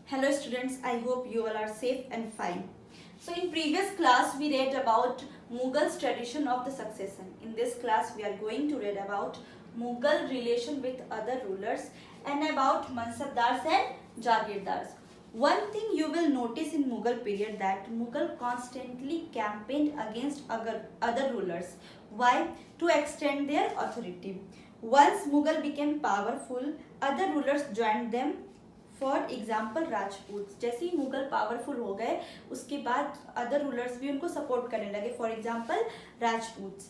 Hello students, I hope you all are safe and fine. So in previous class we read about Mughals tradition of the succession. In this class we are going to read about Mughal relation with other rulers and about Mansabdars and Jagirdars. One thing you will notice in Mughal period that Mughal constantly campaigned against other rulers. Why? To extend their authority. Once Mughal became powerful, other rulers joined them. For example Rajput जैसे ही Mughal powerful हो गए उसके बाद other rulers भी उनको support करने लगे. For example Rajput.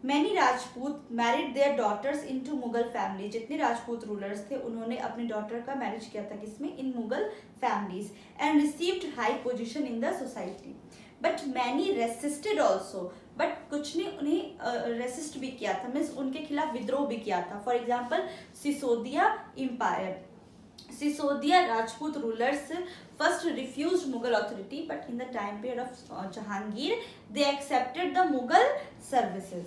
Many Rajput married their daughters into Mughal family. जितने राजपूत रूलर्स थे उन्होंने अपनी डॉटर का मैरिज किया था किसमें? In Mughal families and received high position in the society. But many resisted also. But कुछ ने उन्हें रेसिस्ट भी किया था, मीन्स उनके खिलाफ विद्रोह भी किया था. For example Sisodia empire. Sisodia Rajput rulers first refused Mughal authority, but in the time period of Jahangir, they accepted the Mughal services.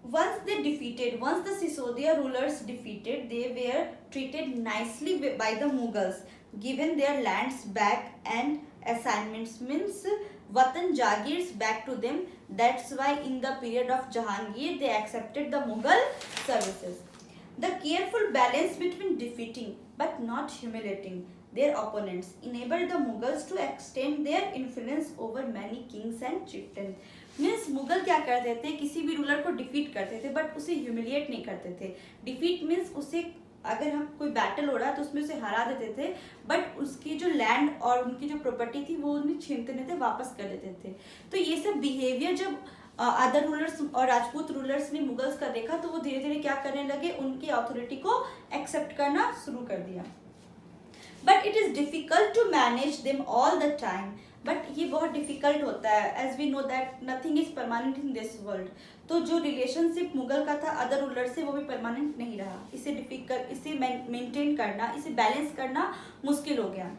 Once the Sisodia rulers defeated, they were treated nicely by the Mughals, given their lands back and assignments, means Watan Jagirs back to them. That's why in the period of Jahangir, they accepted the Mughal services. The careful balance between defeating but not humiliating their opponents enabled the Mughals to extend their influence over many kings and chieftains. Means Mughal क्या करते थे? किसी भी ruler को defeat करते थे but उसे humiliate नहीं करते थे. डिफीट मीन्स उसे अगर हम कोई बैटल हो रहा है तो उसमें उसे हरा देते थे, बट उसकी जो लैंड और उनकी जो प्रॉपर्टी थी वो उन्हें छीनते नहीं थे, वापस कर देते थे. तो ये सब बिहेवियर जब अदर रूलर्स और राजपूत रूलर्स ने मुगल्स का देखा तो वो धीरे धीरे क्या करने लगे? उनकी अथॉरिटी को एक्सेप्ट करना शुरू कर दिया. But it is difficult to manage them all the time. But ये बहुत डिफिकल्ट होता है, as we know that nothing is permanent in this world. तो जो रिलेशनशिप मुगल का था अदर रूलर से वो भी परमानेंट नहीं रहा. इसे मेंटेन करना, इसे बैलेंस करना मुश्किल हो गया.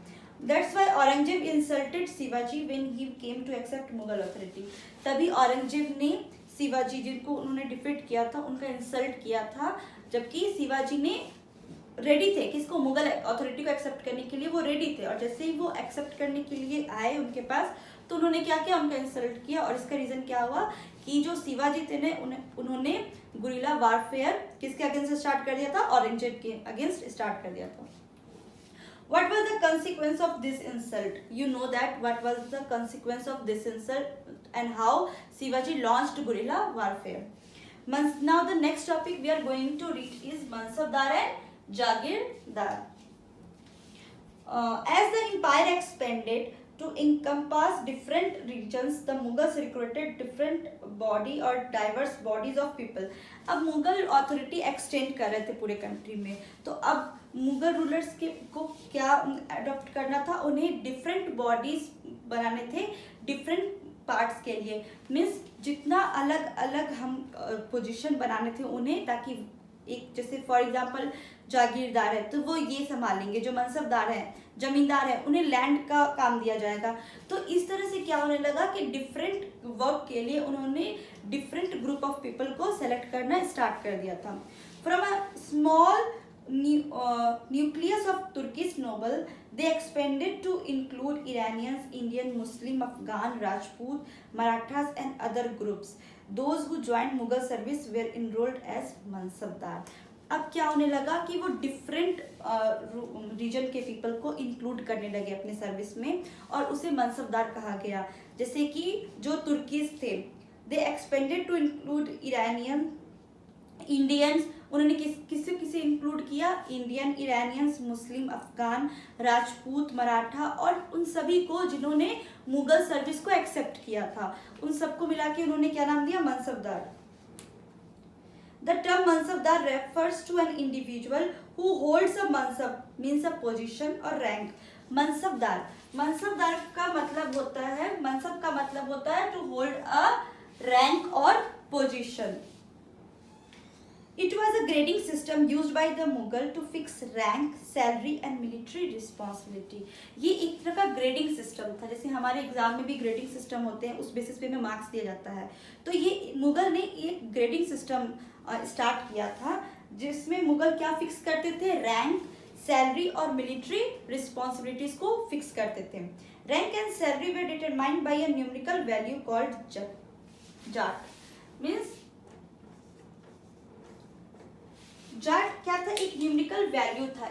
That's why Aurangzeb insulted Shivaji when he came to accept Mughal authority. तभी औरंगजेब ने शिवाजी जिनको उन्होंने डिफीट किया था उनका इंसल्ट किया था, जबकि शिवाजी ने रेडी थे किसको? मुगल अथॉरिटी को एक्सेप्ट करने के लिए वो रेडी थे. और जैसे ही वो एक्सेप्ट करने के लिए आए उनके पास तो उन्होंने क्या किया? उनका इंसल्ट किया. और इसका रीजन क्या हुआ कि जो शिवाजी थे उन्होंने गुरिल्ला वारफेयर किसके अगेंस्ट स्टार्ट कर दिया था? औरंगजेब के अगेंस्ट स्टार्ट कर दिया था. What was the consequence of this insult? You know that what was the consequence of this insult and how Shivaji launched guerrilla warfare. Now the next topic we are going to read is Mansabdar and Jagirdar. As the empire expanded to encompass different regions, the Mughals recruited different body or diverse bodies of people. अब Mughal authority extend कर रहे थे पूरे country में, तो अब Mughal rulers को क्या अडॉप्ट करना था? उन्हें डिफरेंट बॉडीज बनाने थे डिफरेंट पार्ट्स के लिए. मीन्स जितना अलग अलग हम पोजीशन बनाने थे उन्हें, ताकि एक जैसे फॉर एग्जांपल जागीरदार है तो वो ये संभालेंगे, जो मनसबदार है जमींदार है उन्हें लैंड का काम दिया जाएगा. तो इस तरह से क्या होने लगा कि डिफरेंट वर्क के लिए उन्होंने डिफरेंट ग्रुप ऑफ पीपल को सेलेक्ट करना स्टार्ट कर दिया था. From a small nucleus of Turkish noble, they expanded to include Iranians, Indian, Muslim, Afghan, Rajput, Marathas and other groups. Those who joined Mughal service were enrolled as Mansabdar. अब क्या होने लगा कि वो डिफरेंट रीजन के people को include करने लगे अपने सर्विस में और उसे मनसबदार कहा गया. जैसे कि जो तुर्कीज थे, they expanded to include Iranian, Indians. उन्होंने किसे इंक्लूड किया? Indian, Iranians, Muslim, Afghan, Rajput, Maratha और उन सभी को जिन्होंने मुगल सर्विस को एक्सेप्ट किया था, उन सबको मिला के उन्होंने क्या नाम दिया? Mansabdar. The term Mansabdar refers to an individual who holds a mansab, means a position or rank. Mansabdar का मतलब होता है, mansab का मतलब होता है to hold a rank or position. It was a grading system used by the Mughal to fix rank, salary and military responsibility. ये एक तरह का ग्रेडिंग सिस्टम था, जैसे हमारे एग्जाम में भी ग्रेडिंग सिस्टम होते हैं, उस बेसिस पे में मार्क्स दिया जाता है. तो ये मुगल ने एक ग्रेडिंग सिस्टम स्टार्ट किया था जिसमें मुगल क्या फिक्स करते थे? रैंक, सैलरी और मिलिट्री रिस्पॉन्सिबिलिटीज को फिक्स करते थे। Rank and salary way determined by a numerical value called Jat. Means Jat क्या था, एक न्यूमेरिकल वैल्यू था।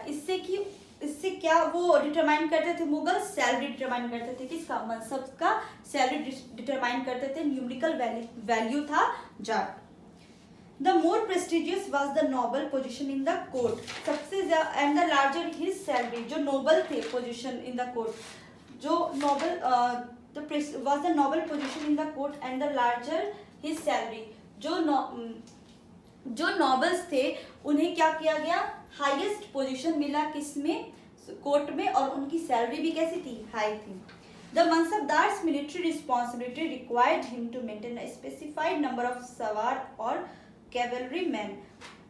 इससे क्या वो डिटरमाइन करते थे, मुगल सैलरी डिटरमाइन करते थे, किसका, मनसब का सैलरी डिटरमाइन करते थे, न्यूमेरिकल वैल्यू था जाट। The more prestigious was the noble position in the court, सबसे ज्यादा and the larger his salary, जो नोबल थे पोजीशन इन द कोर्ट, जो noble was the noble position in the court and the larger his salary, जो nobles थे उन्हें क्या किया गया, हाईएस्ट पोजीशन मिला किसमें, कोर्ट में, और उनकी सैलरी भी कैसी थी, हाई थी। The mansabdars military responsibility required him to maintain a specified number of sawar और कैवलरी मैन।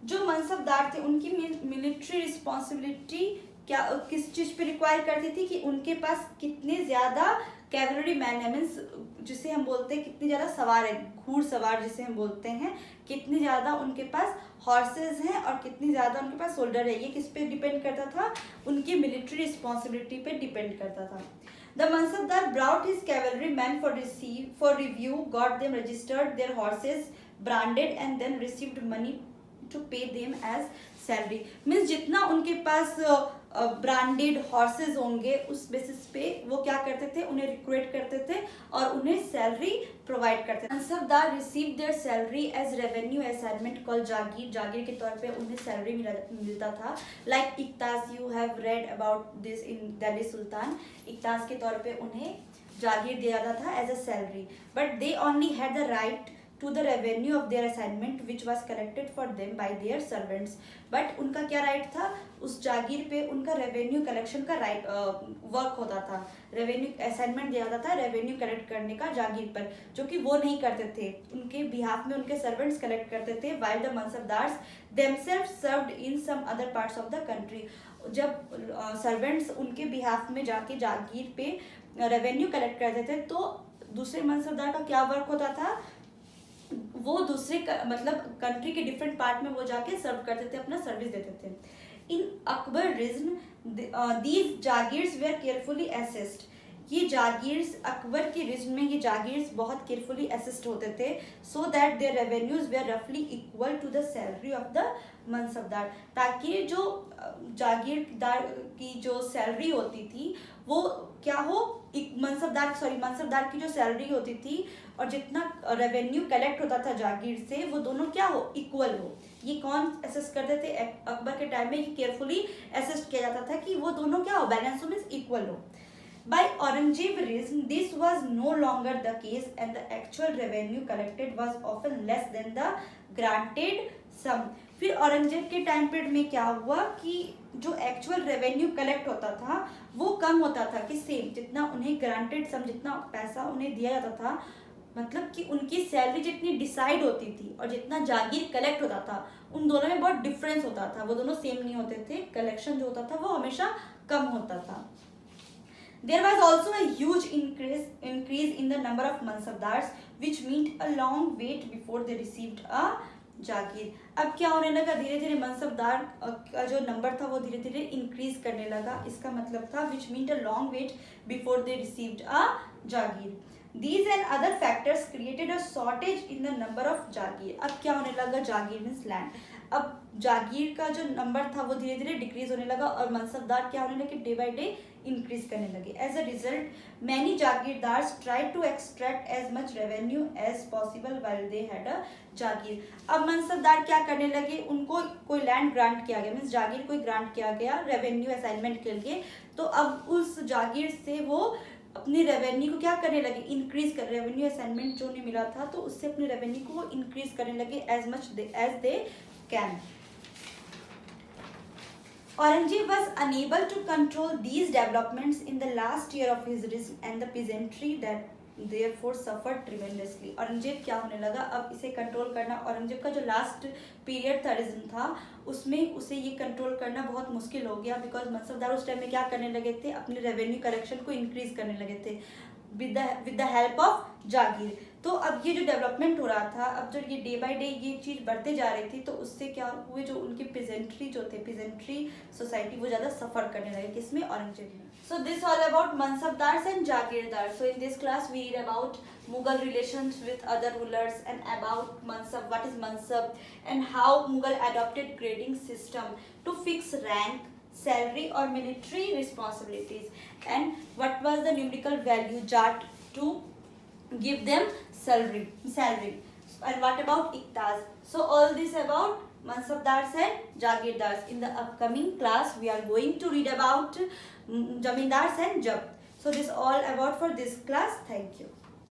जो मनसबदार थे उनकी मिलिट्री रिस्पॉन्सिबिलिटी क्या किस चीज पे रिक्वायर करती थी कि उनके पास कितने ज्यादा कैवलरी मैन है, मीन्स जिसे हम बोलते हैं कितने ज्यादा सवार है, घुड़सवार जिसे हम बोलते हैं, कितने ज्यादा उनके पास हॉर्सेस हैं और कितनी ज्यादा उनके पास सोल्जर है। ये किस पे डिपेंड करता था, उनकी मिलिट्री रिस्पॉन्सिबिलिटी पे डिपेंड करता था। The Mansabdar brought his cavalrymen for review, got them registered, their horses branded, and then received money to pay them as salary. Means जितना उनके पास ब्रांडेड हॉर्सेज होंगे उस बेसिस पे वो क्या करते थे, उन्हें रिक्रूट करते थे और उन्हें सैलरी प्रोवाइड करते थे। Mansabdar receive their salary as revenue assignment call jagir, jagir के तौर पे उन्हें सैलरी मिलता था। Like iqtas, you have read about this in Delhi sultan, iqtas के तौर पे उन्हें जागीर दिया जाता था as a salary, but they only had the right to the revenue of their assignment which was collected for them by their servants। But उनका क्या right था, उस जागीर पे उनका रेवेन्यू कलेक्शन का राइट वर्क होता था, रेवेन्यू असाइनमेंट दिया जाता था रेवेन्यू कलेक्ट करने का जागीर पर, जो कि वो नहीं करते थे, उनके बिहाफ में उनके सर्वेंट्स कलेक्ट करते थे। while the mansabdars themselves served in some other parts of the country। जब सर्वेंट्स उनके बिहाफ में जाके जागीर पे रेवेन्यू कलेक्ट करते थे तो दूसरे मनसबदार का क्या वर्क होता था, वो दूसरे मतलब कंट्री के डिफरेंट पार्ट में वो जाके सर्व करते थे, अपना सर्विस देते थे। In Akbar reign these jagirs were carefully assessed, ये जागीर्स अकबर के रिज्न में ये जागीर्स बहुत केयरफुली असिस्ट होते थे, so that their revenues were रफली equal to the salary of the mansabdar, ताकि जो जागीरदार की जो सैलरी होती थी वो क्या हो, मनसबदार की जो सैलरी होती थी और जितना रेवेन्यू कलेक्ट होता था जागीर से वो दोनों क्या हो, इक्वल हो। ये कौन असेस करते थे, अकबर के टाइम में ये केयरफुली असेस किया जाता था कि वो दोनों क्या हो, बैलेंस हो, मीन्स इक्वल हो। By Aurangzeb reason, this was no longer the case and the actual revenue collected was often less than the granted sum। फिर औरंगजेब के टाइम पीरियड में क्या हुआ कि जो एक्चुअल रेवेन्यू कलेक्ट होता था वो कम होता था, किससे, जितना उन्हें ग्रांटेड सम, जितना पैसा उन्हें दिया जाता था, मतलब कि उनकी सैलरी जितनी डिसाइड होती थी और जितना जागीर कलेक्ट होता था उन दोनों में बहुत डिफरेंस होता था, वो दोनों सेम नहीं होते थे, कलेक्शन जो होता था वो हमेशा कम होता था। There was also a huge increase in the number of mansabdars, which meant a long wait before they received a जागीर। अब क्या होने लगा, धीरे धीरे मनसबदार का जो नंबर था वो धीरे धीरे इंक्रीज करने लगा, इसका मतलब था which meant a long wait before they received a Jagir. These and other factors created a shortage in the number of जागीर। अब क्या होने लगा, जागीर मीन्स लैंड, अब जागीर का जो नंबर था वो धीरे धीरे डिक्रीज होने लगा और मनसबदार क्या होने लगे, डे बाय डे इंक्रीज करने लगे। As a result many jagirdars tried to extract as much revenue as possible while they had a jagir. अब मनसबदार क्या करने लगे, उनको कोई लैंड ग्रांट किया गया, मीन्स जागीर कोई ग्रांट किया गया रेवेन्यू असाइनमेंट के लिए, तो अब उस जागीर से वो अपनी रेवेन्यू को क्या करने लगे, इंक्रीज कर, रेवेन्यू असाइनमेंट जो उन्हें मिला था तो उससे अपनी रेवेन्यू को वो इंक्रीज करने लगे as much as they can. Aurangzeb was unable to control these developments in the last year of his reign and the peasantry that therefore suffered tremendously। Aurangzeb क्या होने लगा, अब इसे कंट्रोल करना, औरंगजेब का जो लास्ट पीरियड था, रीजन था, उसमें उसे ये कंट्रोल करना बहुत मुश्किल हो गया, बिकॉज मनसबदार उस टाइम में क्या करने लगे थे, अपने रेवेन्यू कलेक्शन को इंक्रीज करने लगे थे विद द हेल्प ऑफ जागीर। तो अब ये जो डेवलपमेंट हो रहा था, अब जो ये डे बाय डे ये चीज़ बढ़ते जा रही थी, तो उससे क्या हुए, जो उनके पेजेंट्री जो थे, पेजेंट्री सोसाइटी, वो ज़्यादा सफ़र करने लगे। किसमें? औरंगजेब में। So this all about mansabdars and jagirdar. So in this class we read about Mughal relations with other rulers and about Mansab, what is Mansab, and how Mughal adopted grading system to fix rank, salary or military responsibilities, and what was the numerical value Jat to give them salary. And what about Iktas? So all this about Mansabdars and Jagirdars. In the upcoming class we are going to read about Jamindars and Jabt. So this all about for this class. Thank you.